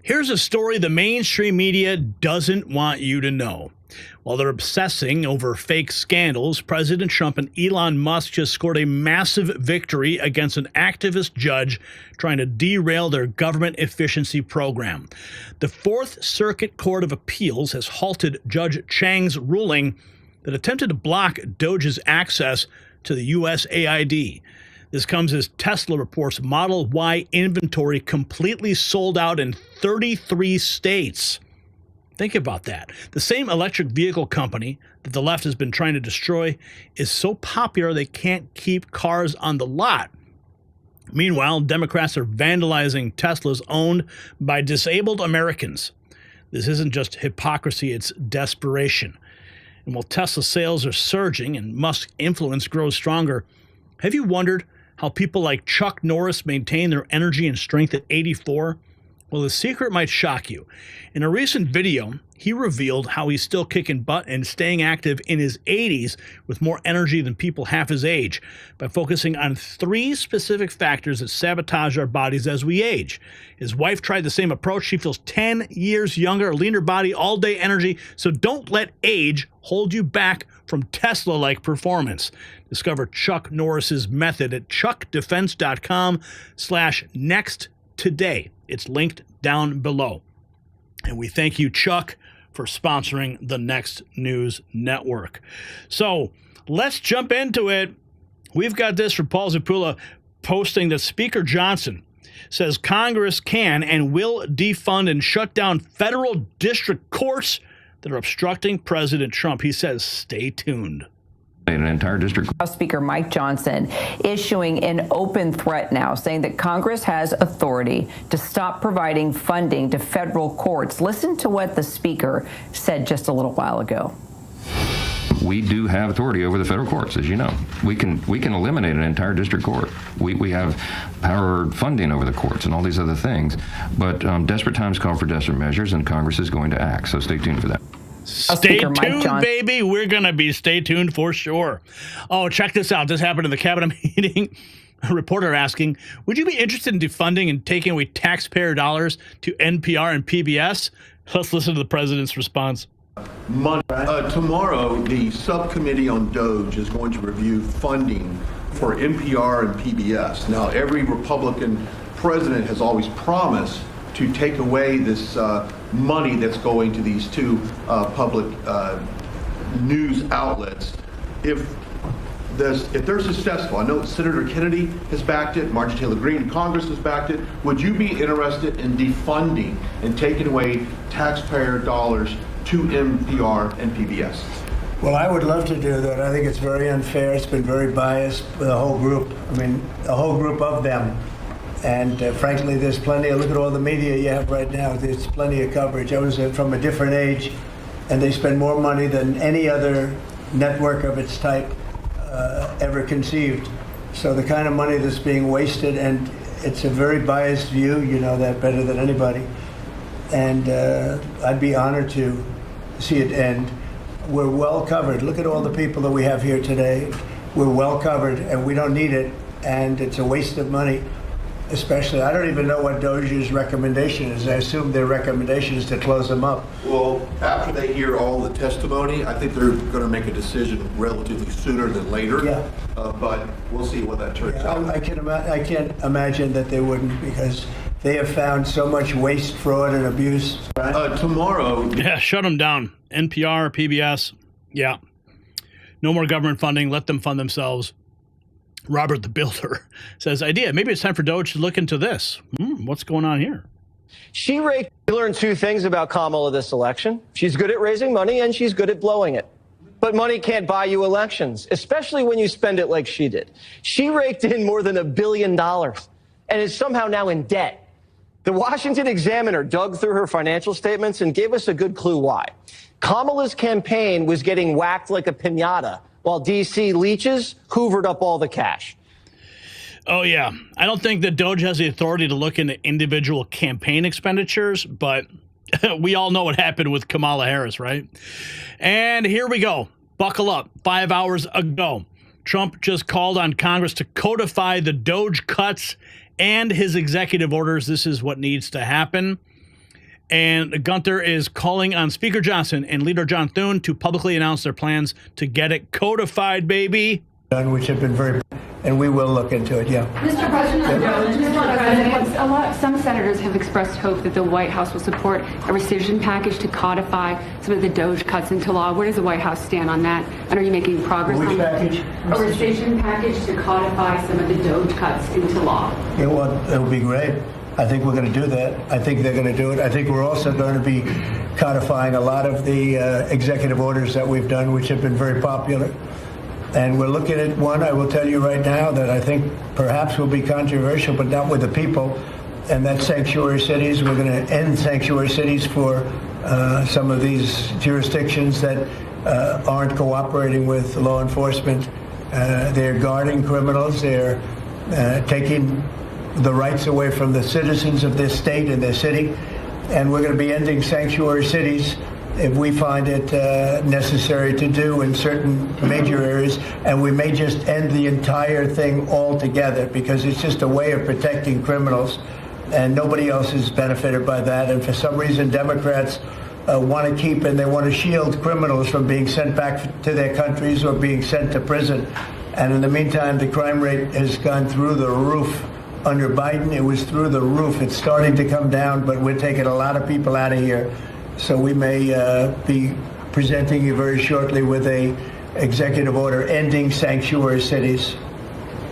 Here's a story the mainstream media doesn't want you to know. While they're obsessing over fake scandals, President Trump and Elon Musk just scored a massive victory against an activist judge trying to derail their government efficiency program. The Fourth Circuit Court of Appeals has halted Judge Chang's ruling that attempted to block DOGE's access to the USAID. This comes as Tesla reports Model Y inventory completely sold out in 33 states. Think about that. The same electric vehicle company that the left has been trying to destroy is so popular they can't keep cars on the lot. Meanwhile, Democrats are vandalizing Teslas owned by disabled Americans. This isn't just hypocrisy, it's desperation. And while Tesla sales are surging and Musk's influence grows stronger, have you wondered how people like Chuck Norris maintain their energy and strength at 84? Well, the secret might shock you. In a recent video, he revealed how he's still kicking butt and staying active in his 80s with more energy than people half his age by focusing on 3 specific factors that sabotage our bodies as we age. His wife tried the same approach. She feels 10 years younger, a leaner body, all-day energy. So don't let age hold you back from Tesla-like performance. Discover Chuck Norris's method at chuckdefense.com/next today. It's linked down below. And we thank you, Chuck, for sponsoring the Next News Network. So let's jump into it. We've got this from Paul Zapula posting that Speaker Johnson says Congress can and will defund and shut down federal district courts that are obstructing President Trump. He says, stay tuned. An entire district. House Speaker Mike Johnson issuing an open threat now, saying that Congress has authority to stop providing funding to federal courts. Listen to what the Speaker said just a little while ago. We do have authority over the federal courts, as you know. We can eliminate an entire district court. We have power funding over the courts and all these other things. But desperate times call for desperate measures, and Congress is going to act. So stay tuned for that. Stay tuned, baby. We're going to be stay tuned for sure. Oh, check this out. This happened in the cabinet meeting. A reporter asking, would you be interested in defunding and taking away taxpayer dollars to NPR and PBS? Let's listen to the president's response. Tomorrow, the subcommittee on DOGE is going to review funding for NPR and PBS. Now, every Republican president has always promised to take away this money that's going to these 2 public news outlets. If they're successful, I know Senator Kennedy has backed it, Marjorie Taylor Greene in Congress has backed it. Would you be interested in defunding and taking away taxpayer dollars to NPR and PBS? Well, I would love to do that. I think it's very unfair. It's been very biased with the whole group. I mean, a whole group of them. And frankly, there's plenty look at all the media you have right now. There's plenty of coverage. I was from a different age, and they spend more money than any other network of its type ever conceived. So the kind of money that's being wasted, and it's a very biased view, you know that better than anybody. And I'd be honored to see it end. We're well covered. Look at all the people that we have here today. We're well covered, and we don't need it, and it's a waste of money. Especially, I don't even know what DOGE's recommendation is. I assume their recommendation is to close them up. Well, after they hear all the testimony, I think they're going to make a decision relatively sooner than later. Yeah. But we'll see what that turns out. I can't imagine that they wouldn't, because they have found so much waste, fraud, and abuse. Right? Tomorrow. Yeah, shut them down. NPR, PBS. Yeah. No more government funding. Let them fund themselves. Robert the Builder says, idea, maybe it's time for DOGE to look into this. What's going on here? We learned 2 things about Kamala this election. She's good at raising money and she's good at blowing it. But money can't buy you elections, especially when you spend it like she did. She raked in more than $1 billion and is somehow now in debt. The Washington Examiner dug through her financial statements and gave us a good clue why. Kamala's campaign was getting whacked like a piñata, while D.C. leeches hoovered up all the cash. Oh, yeah. I don't think that DOGE has the authority to look into individual campaign expenditures, but we all know what happened with Kamala Harris, right? And here we go. Buckle up. 5 hours ago, Trump just called on Congress to codify the DOGE cuts and his executive orders. This is what needs to happen. And Gunther is calling on Speaker Johnson and Leader John Thune to publicly announce their plans to get it codified, baby. Which have been very, and we will look into it, yeah. Mr. President, some senators have expressed hope that the White House will support a rescission package to codify some of the DOGE cuts into law. Where does the White House stand on that? And are you making progress on that? Which package? A rescission package to codify some of the DOGE cuts into law. Yeah, well, it would be great. I think we're going to do that. I think they're going to do it. I think we're also going to be codifying a lot of the executive orders that we've done, which have been very popular. And we're looking at one, I will tell you right now, that I think perhaps will be controversial, but not with the people, and that's sanctuary cities. We're going to end sanctuary cities for some of these jurisdictions that aren't cooperating with law enforcement. They're guarding criminals. They're taking the rights away from the citizens of this state and their city. And we're going to be ending sanctuary cities if we find it necessary to do in certain major areas, and we may just end the entire thing altogether because it's just a way of protecting criminals, and nobody else is benefited by that. And for some reason, Democrats want to keep and they want to shield criminals from being sent back to their countries or being sent to prison. And in the meantime, the crime rate has gone through the roof. Under Biden, it was through the roof. It's starting to come down, but we're taking a lot of people out of here. So we may be presenting you very shortly with a executive order ending sanctuary cities.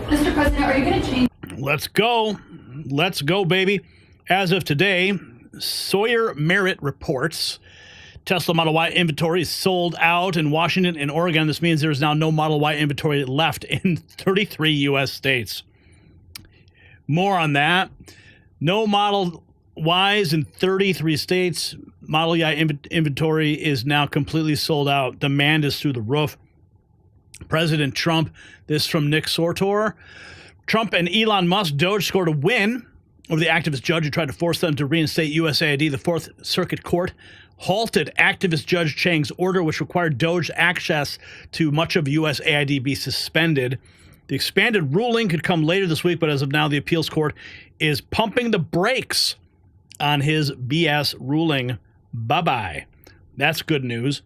Mr. President, are you going to change? Let's go. Let's go, baby. As of today, Sawyer Merritt reports Tesla Model Y inventory is sold out in Washington and Oregon. This means there is now no Model Y inventory left in 33 U.S. states. More on that. No Model Ys in 33 states. Model Y inventory is now completely sold out. Demand is through the roof. President Trump, this from Nick Sortor. Trump and Elon Musk, DOGE scored a win over the activist judge who tried to force them to reinstate USAID. The Fourth Circuit Court halted activist Judge Chang's order, which required DOGE access to much of USAID be suspended. The expanded ruling could come later this week, but as of now, the appeals court is pumping the brakes on his BS ruling. Bye-bye. That's good news.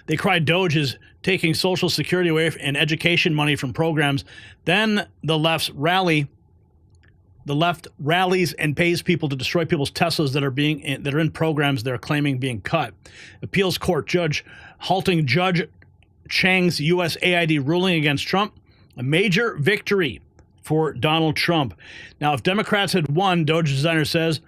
They cried DOGE is taking Social Security away and education money from programs. Then the left rallies and pays people to destroy people's Teslas that are in programs they're claiming being cut. Appeals court judge halting Judge Chang's USAID ruling against Trump. A major victory for Donald Trump. Now, if Democrats had won, DOGE designer says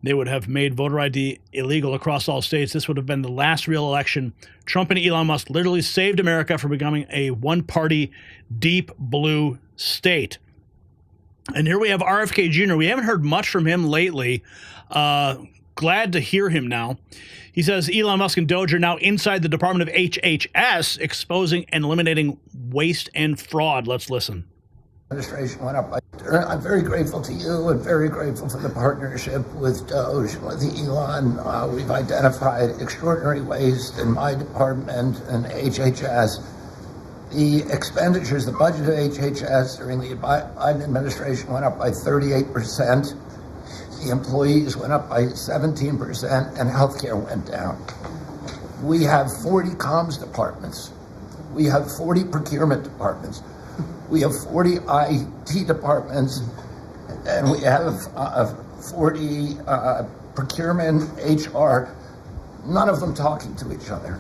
they would have made voter ID illegal across all states. This would have been the last real election. Trump and Elon Musk literally saved America from becoming a one-party deep blue state. And here we have RFK Jr. We haven't heard much from him lately. Glad to hear him now. He says Elon Musk and DOGE are now inside the Department of HHS, exposing and eliminating waste and fraud. Let's listen. Administration went up. I'm very grateful to you and very grateful for the partnership with DOGE, with Elon. We've identified extraordinary waste in my department and HHS. The expenditures, the budget of HHS during the Biden administration went up by 38%. The employees went up by 17%, and healthcare went down. We have 40 comms departments. We have 40 procurement departments. We have 40 IT departments, and we have 40 procurement, HR, none of them talking to each other.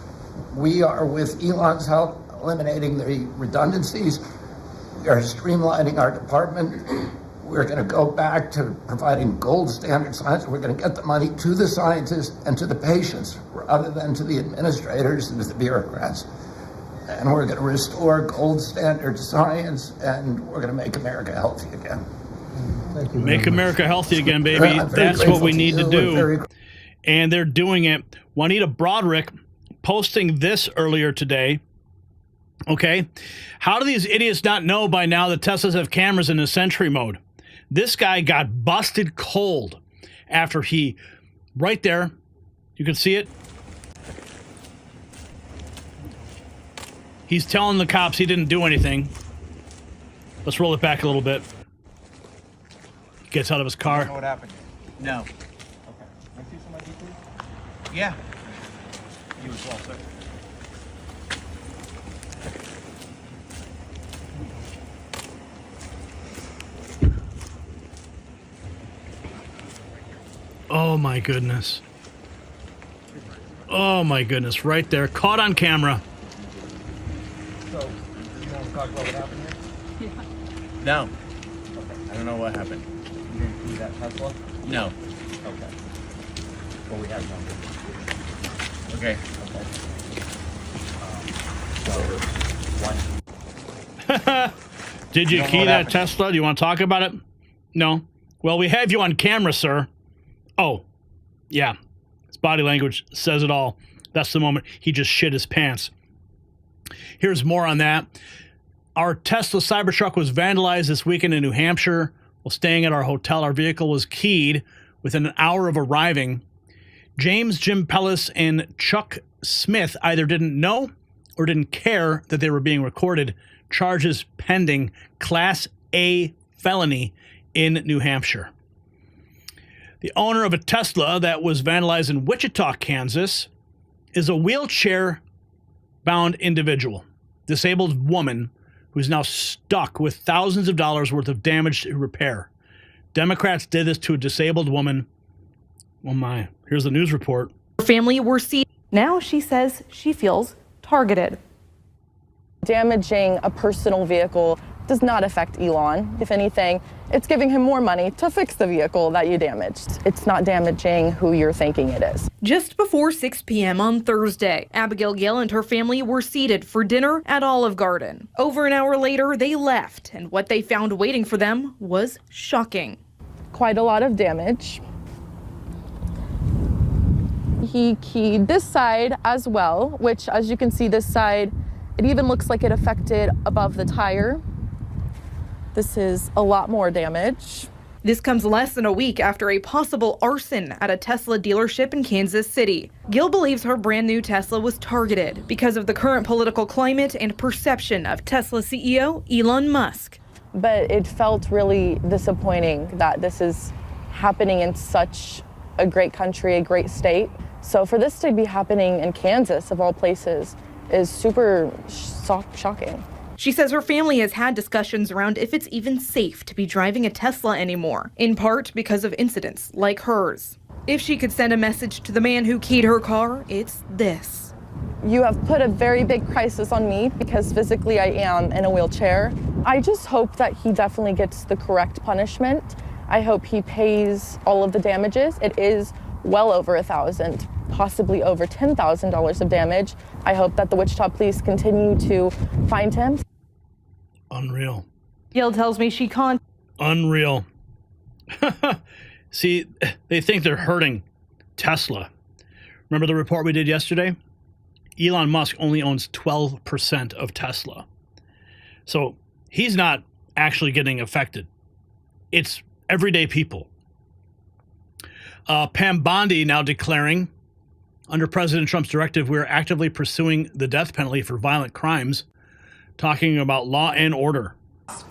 We are, with Elon's help, eliminating the redundancies. We are streamlining our department. We're going to go back to providing gold standard science. We're going to get the money to the scientists and to the patients rather than to the administrators and to the bureaucrats. And we're going to restore gold standard science, and we're going to make America healthy again. Make America healthy again, baby. That's what we need to do. And they're doing it. Juanita Broderick posting this earlier today. Okay. How do these idiots not know by now that Teslas have cameras in the Sentry mode? This guy got busted cold after he, right there, you can see it. He's telling the cops he didn't do anything. Let's roll it back a little bit. He gets out of his car. You know what happened? No. Okay. Yeah. You as well, sir. Oh my goodness. Oh my goodness, right there. Caught on camera. So, you want to talk about what happened here? Yeah. No. Okay. I don't know what happened. You didn't see that Tesla? No. Okay. Well, we have one. Okay. Okay. Did you key that Tesla? Do you want to talk about it? No. Well, we have you on camera, sir. Oh, yeah. His body language says it all. That's the moment he just shit his pants. Here's more on that. Our Tesla Cybertruck was vandalized this weekend in New Hampshire. While staying at our hotel, our vehicle was keyed within an hour of arriving. James Jim Pellis and Chuck Smith either didn't know or didn't care that they were being recorded. Charges pending. Class A felony in New Hampshire. The owner of a Tesla that was vandalized in Wichita, Kansas, is a wheelchair-bound individual, disabled woman who's now stuck with thousands of dollars worth of damage to repair. Democrats did this to a disabled woman. Oh my, here's the news report. Her family were seen. Now she says she feels targeted. Damaging a personal vehicle does not affect Elon. If anything, it's giving him more money to fix the vehicle that you damaged. It's not damaging who you're thinking it is. Just before 6 p.m. on Thursday, Abigail Gill and her family were seated for dinner at Olive Garden. Over an hour later, they left, and what they found waiting for them was shocking. Quite a lot of damage. He keyed this side as well, which, as you can see, this side, it even looks like it affected above the tire. This is a lot more damage. This comes less than a week after a possible arson at a Tesla dealership in Kansas City. Gill believes her brand new Tesla was targeted because of the current political climate and perception of Tesla CEO Elon Musk. But it felt really disappointing that this is happening in such a great country, a great state. So for this to be happening in Kansas, of all places, is super shocking. She says her family has had discussions around if it's even safe to be driving a Tesla anymore, in part because of incidents like hers. If she could send a message to the man who keyed her car, it's this. You have put a very big crisis on me because physically I am in a wheelchair. I just hope that he definitely gets the correct punishment. I hope he pays all of the damages. It is well over $1,000, possibly over $10,000 of damage. I hope that the Wichita police continue to find him. Unreal. Gill tells me she can't. Unreal. See, they think they're hurting Tesla. Remember the report we did yesterday? Elon Musk only owns 12% of Tesla. So he's not actually getting affected. It's everyday people. Pam Bondi now declaring, under President Trump's directive, we're actively pursuing the death penalty for violent crimes, talking about law and order.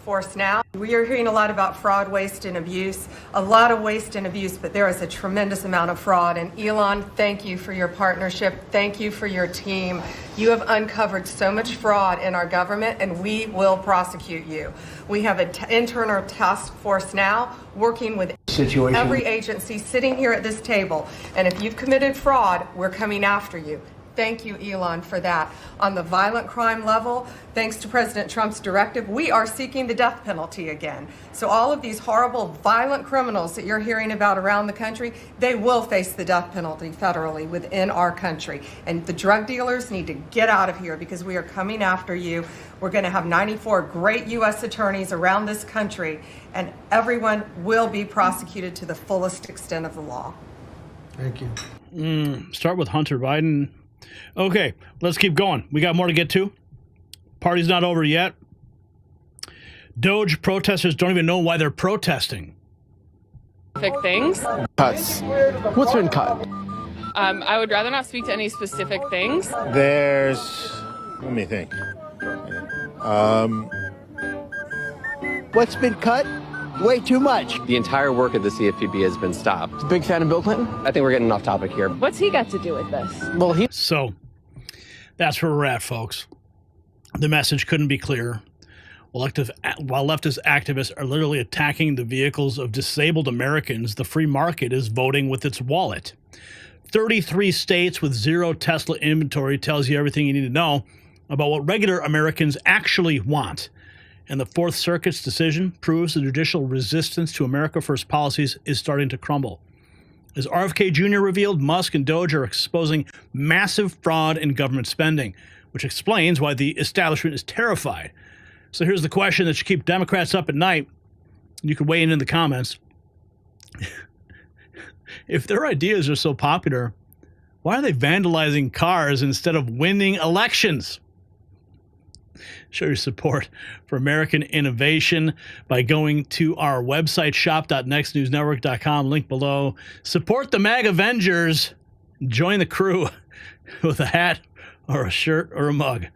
Force now. We are hearing a lot about fraud, waste, and abuse. A lot of waste and abuse, but there is a tremendous amount of fraud. And Elon, thank you for your partnership. Thank you for your team. You have uncovered so much fraud in our government, and we will prosecute you. We have an internal task force now working with every agency sitting here at this table. And if you've committed fraud, we're coming after you. Thank you, Elon, for that. On the violent crime level, thanks to President Trump's directive, we are seeking the death penalty again. So all of these horrible, violent criminals that you're hearing about around the country, they will face the death penalty federally within our country. And the drug dealers need to get out of here because we are coming after you. We're going to have 94 great U.S. attorneys around this country, and everyone will be prosecuted to the fullest extent of the law. Thank you. Start with Hunter Biden. Okay, let's keep going. We got more to get to. Party's not over yet. DOGE protesters don't even know why they're protesting. Specific things. Cuts. What's been cut? I would rather not speak to any specific things. There's, let me think. What's been cut? Way too much. The entire work of the CFPB has been stopped. Big fan of Bill Clinton? I think we're getting off topic here. What's he got to do with this? Well, So that's where we're at, folks. The message couldn't be clearer. While leftist activists are literally attacking the vehicles of disabled Americans, the free market is voting with its wallet. 33 states with zero Tesla inventory tells you everything you need to know about what regular Americans actually want. And the Fourth Circuit's decision proves the judicial resistance to America First policies is starting to crumble. As RFK Jr. revealed, Musk and DOGE are exposing massive fraud in government spending, which explains why the establishment is terrified. So here's the question that should keep Democrats up at night. You can weigh in the comments. If their ideas are so popular, why are they vandalizing cars instead of winning elections? Show your support for American innovation by going to our website, shop.nextnewsnetwork.com, link below. Support the MAG Avengers. Join the crew with a hat or a shirt or a mug.